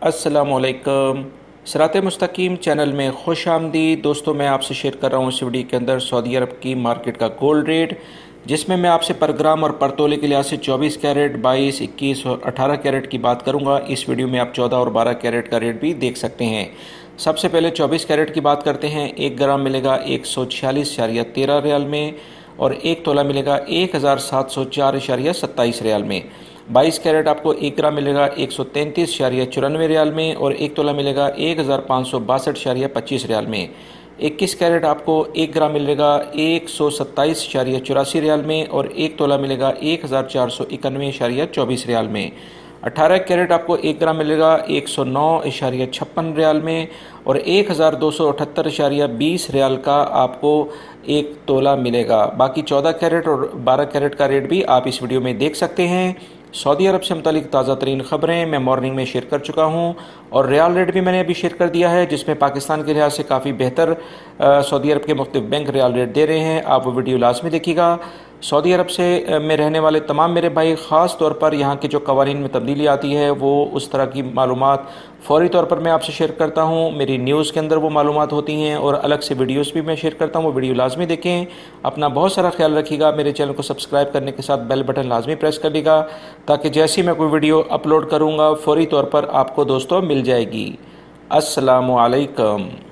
अस्सलामुअलैकुम। सिरात मुस्तकीम चैनल में खुश आमदीद। दोस्तों, मैं आपसे शेयर कर रहा हूँ इस वीडियो के अंदर सऊदी अरब की मार्केट का गोल्ड रेट, जिसमें मैं आपसे पर ग्राम और पर तोले के लिहाज से 24 कैरेट, 22, 21 और 18 कैरेट की बात करूँगा। इस वीडियो में आप 14 और 12 कैरेट का रेट भी देख सकते हैं। सबसे पहले 24 कैरेट की बात करते हैं। 1 ग्राम मिलेगा 146.13 रियाल में और 1 तोला मिलेगा 1704.27 रियाल में। 22 कैरेट आपको 1 ग्राम मिलेगा 133.94 रियाल में और 1 तोला मिलेगा 1562.25 रियाल में। 21 कैरेट आपको 1 ग्राम मिलेगा 127.84 रियाल में और 1 तोला मिलेगा 1491.24 रियाल में। 18 कैरेट आपको 1 ग्राम मिलेगा 109.56 रियाल में और 1278.20 रियाल का आपको 1 तोला मिलेगा। बाकी 14 कैरेट और 12 कैरेट का रेट भी आप इस वीडियो में देख सकते हैं। सऊदी अरब से मुतालिक ताज़ा तरीन ख़बरें मैं मॉर्निंग में शेयर कर चुका हूँ और रियाल रेट भी मैंने अभी शेयर कर दिया है, जिसमें पाकिस्तान के लिहाज से काफ़ी बेहतर सऊदी अरब के मुख्तलिफ बैंक रियाल रेट दे रहे हैं। आप वो वीडियो लाजमी देखिएगा। सऊदी अरब से में रहने वाले तमाम मेरे भाई, ख़ास तौर पर यहाँ के जो कवानीन में तब्दीली आती है वो उस तरह की मालूमात फ़ौरी तौर पर मैं आपसे शेयर करता हूँ। मेरी न्यूज़ के अंदर वो मालूमात होती हैं और अलग से वीडियोस भी मैं शेयर करता हूँ। वो वीडियो लाजमी देखें। अपना बहुत सारा ख्याल रखिएगा। मेरे चैनल को सब्सक्राइब करने के साथ बेल बटन लाजमी प्रेस कर लीजिएगा, ताकि जैसे ही मैं कोई वीडियो अपलोड करूँगा फ़ौरी तौर पर आपको दोस्तों मिल जाएगी। अस्सलामु अलैकुम।